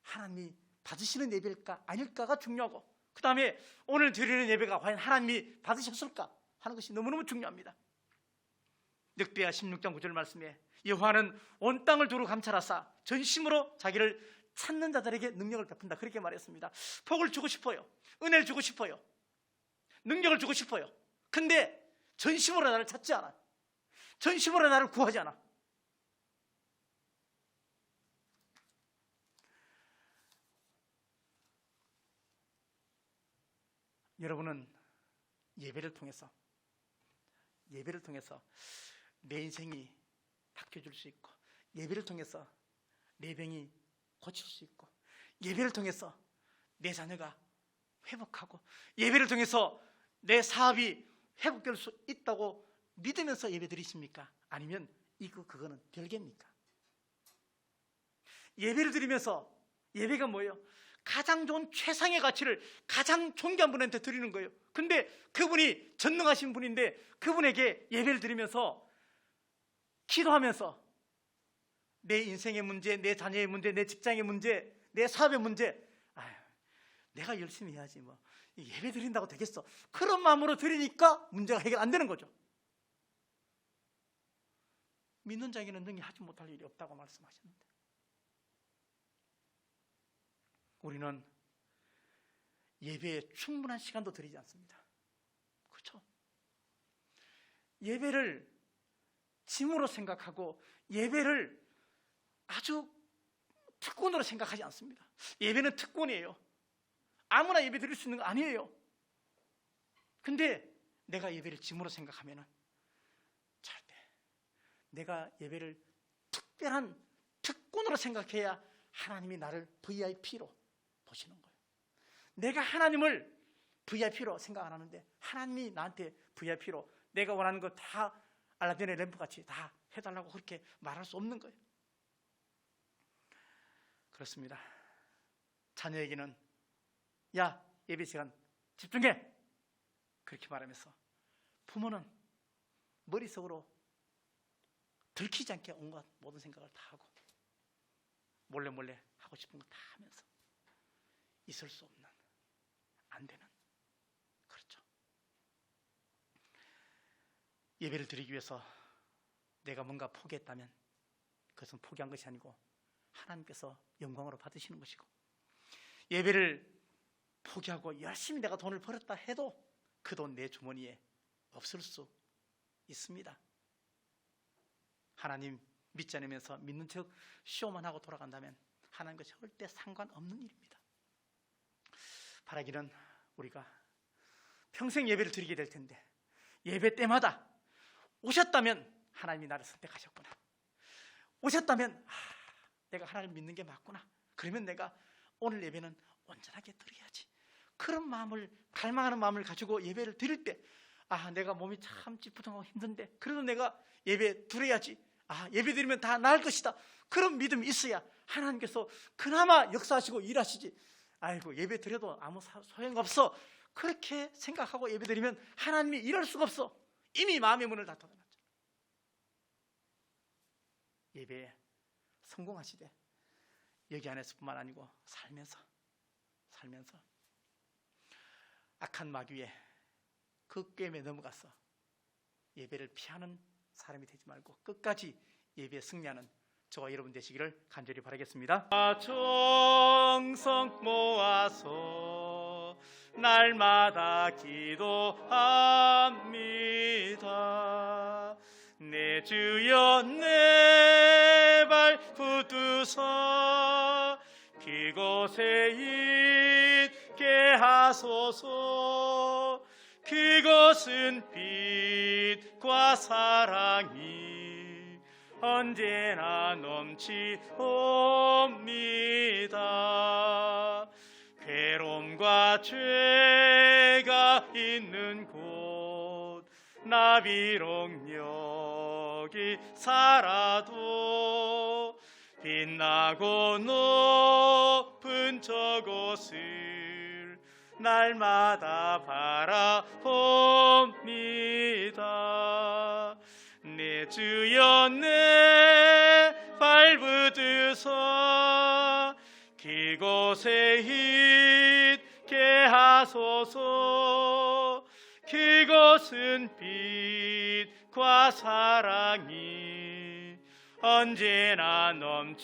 하나님이 받으시는 예배일까 아닐까가 중요하고, 그 다음에 오늘 드리는 예배가 과연 하나님이 받으셨을까 하는 것이 너무너무 중요합니다. 늑대야 16장 9절 말씀에 여호와는 온 땅을 두루 감찰하사 전심으로 자기를 찾는 자들에게 능력을 베푼다, 그렇게 말했습니다. 복을 주고 싶어요. 은혜를 주고 싶어요. 능력을 주고 싶어요. 근데 전심으로 나를 찾지 않아. 전심으로 나를 구하지 않아. 여러분은 예배를 통해서 내 인생이 바뀌어질 수 있고, 예배를 통해서 내 병이 고칠 수 있고, 예배를 통해서 내 자녀가 회복하고, 예배를 통해서 내 사업이 회복될 수 있다고 믿으면서 예배 드리십니까? 아니면 그거는 별개입니까? 예배를 드리면서, 예배가 뭐예요? 가장 좋은 최상의 가치를 가장 존귀한 분한테 드리는 거예요. 근데 그분이 전능하신 분인데 그분에게 예배를 드리면서 기도하면서 내 인생의 문제, 내 자녀의 문제, 내 직장의 문제, 내 사업의 문제, 내가 열심히 해야지 뭐 예배 드린다고 되겠어, 그런 마음으로 드리니까 문제가 해결 안 되는 거죠. 믿는 자에게는 능히 하지 못할 일이 없다고 말씀하셨는데, 우리는 예배에 충분한 시간도 드리지 않습니다. 그렇죠? 예배를 짐으로 생각하고 예배를 아주 특권으로 생각하지 않습니다. 예배는 특권이에요. 아무나 예배 드릴 수 있는 거 아니에요. 근데 내가 예배를 짐으로 생각하면 절대, 내가 예배를 특별한 특권으로 생각해야 하나님이 나를 VIP로 보시는 거예요. 내가 하나님을 VIP로 생각 안 하는데 하나님이 나한테 VIP로 내가 원하는 거 다 알라딘의 램프같이 다 해달라고 그렇게 말할 수 없는 거예요. 그렇습니다. 자녀에게는 야, 예배 시간 집중해, 그렇게 말하면서 부모는 머릿속으로 들키지 않게 온갖 모든 생각을 다 하고 몰래 하고 싶은 거 다 하면서 있을 수 없는, 안 되는, 그렇죠. 예배를 드리기 위해서 내가 뭔가 포기했다면 그것은 포기한 것이 아니고 하나님께서 영광으로 받으시는 것이고, 예배를 포기하고 열심히 내가 돈을 벌었다 해도 그 돈 내 주머니에 없을 수 있습니다. 하나님 믿지 않으면서 믿는 척 쇼만 하고 돌아간다면 하나님과 절대 상관없는 일입니다. 바라기는 우리가 평생 예배를 드리게 될 텐데 예배 때마다 오셨다면 하나님이 나를 선택하셨구나, 오셨다면 내가 하나님을 믿는 게 맞구나, 그러면 내가 오늘 예배는 온전하게 드려야지, 그런 마음을, 갈망하는 마음을 가지고 예배를 드릴 때 내가 몸이 참 찌뿌둥하고 힘든데 그래도 내가 예배 드려야지, 예배 드리면 다 나을 것이다, 그런 믿음이 있어야 하나님께서 그나마 역사하시고 일하시지, 아이고 예배 드려도 아무 소용없어, 그렇게 생각하고 예배 드리면 하나님이 일할 수가 없어. 이미 마음의 문을 다 닫아놨잖아. 예배에 성공하시되 여기 안에서뿐만 아니고 살면서 악한 마귀의 그 게임에 넘어가서 예배를 피하는 사람이 되지 말고 끝까지 예배에 승리하는 저와 여러분 되시기를 간절히 바라겠습니다. 정성 모아서 날마다 기도합니다. 내 주여 내 발 붙드사 그곳에 있게 하소서. 그것은 빛과 사랑이 언제나 넘치옵니다. 괴로움과 죄가 있는 곳 나 비록 여기 살아도 빛나고 높은 저곳을 날마다 바라봅니다. 내 주여 내 발 붙드사 그곳에 있게 하소서. 그곳은 빛과 사랑이 언제나 넘치옵니다.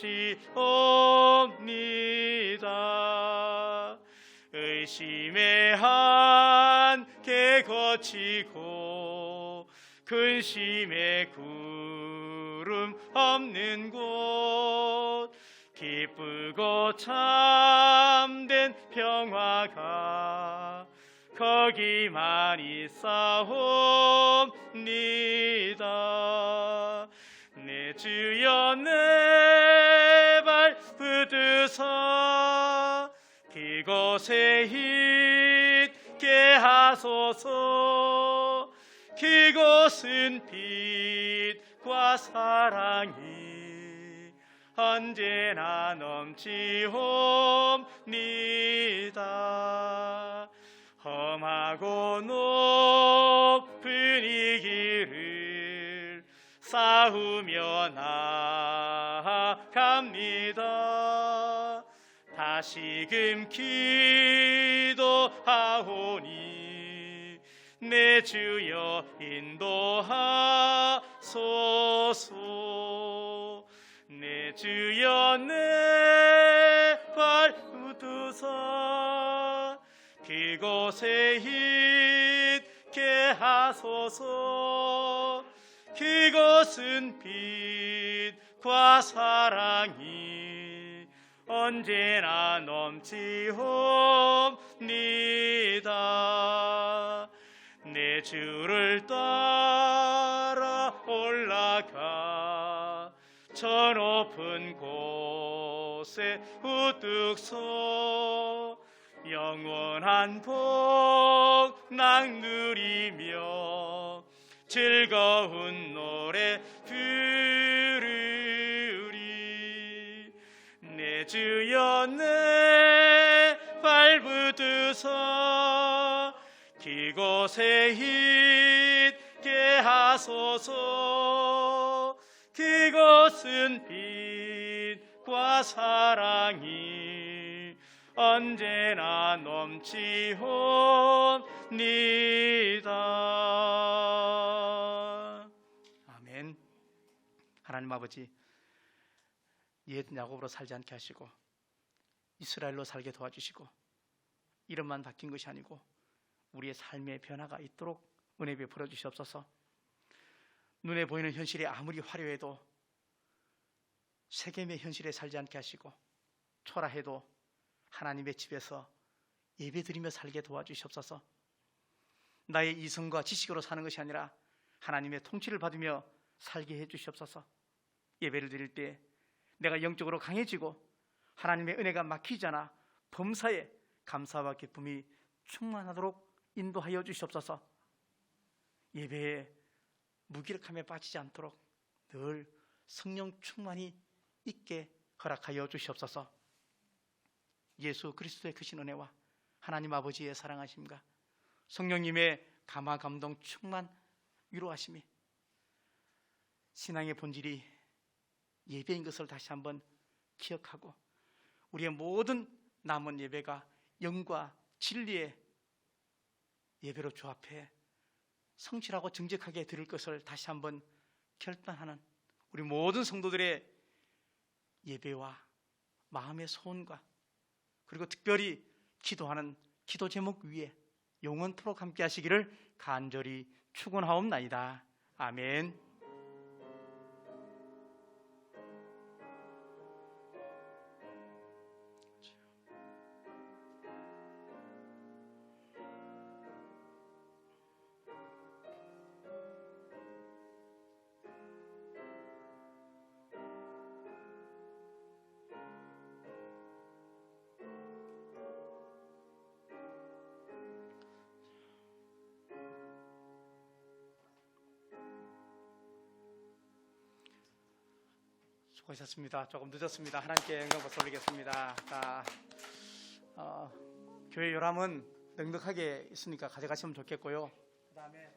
의심의 한계 거치고 근심의 구름 없는 곳 기쁘고 참된 평화가 거기만 있사옵니다. 내 주여 내 발 붙드사 그곳에 있게 하소서. 그곳은 빛과 사랑이 언제나 넘치옵니다. 험하고 높은 이 길을 싸우며 나아갑니다. 다시금 기도하오니 내 주여 인도하소서. 내 주여 내 발 붙드사 그곳에 있게 하소서. 그곳은 빛과 사랑이 언제나 넘치옵니다. 내 주를 따라 올라가 저 높은 곳에 우뚝 서 영원한 복락 누리며 즐거운 노래 부르리. 내 주여 내 발 붙드사 그곳에 있게 하소서. 그곳은 빛과 사랑이 언제나 넘치옵니다. 아멘. 하나님 아버지, 옛 야곱으로 살지 않게 하시고 이스라엘로 살게 도와주시고 이름만 바뀐 것이 아니고 우리의 삶의 변화가 있도록 은혜 베풀어 주시옵소서. 눈에 보이는 현실이 아무리 화려해도 세겜의 현실에 살지 않게 하시고 초라해도 하나님의 집에서 예배드리며 살게 도와주시옵소서. 나의 이성과 지식으로 사는 것이 아니라 하나님의 통치를 받으며 살게 해주시옵소서. 예배를 드릴 때 내가 영적으로 강해지고 하나님의 은혜가 막히지 않아 범사에 감사와 기쁨이 충만하도록 인도하여 주시옵소서. 예배에 무기력함에 빠지지 않도록 늘 성령 충만이 있게 허락하여 주시옵소서. 예수 그리스도의 크신 은혜와 하나님 아버지의 사랑하심과 성령님의 감화 감동 충만 위로하심이 신앙의 본질이 예배인 것을 다시 한번 기억하고 우리의 모든 남은 예배가 영과 진리의 예배로 조합해 성실하고 정직하게 드릴 것을 다시 한번 결단하는 우리 모든 성도들의 예배와 마음의 소원과 그리고 특별히 기도하는 기도 제목 위에 영원토록 함께 하시기를 간절히 축원하옵나이다. 아멘. 수고하셨습니다. 조금 늦었습니다. 하나님께 영광 박수 올리겠습니다. 자, 교회 요람은 넉넉하게 있으니까 가져가시면 좋겠고요. 그 다음에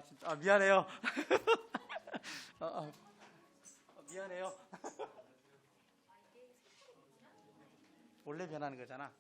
진짜 미안해요. 미안해요. 원래 변하는 거잖아.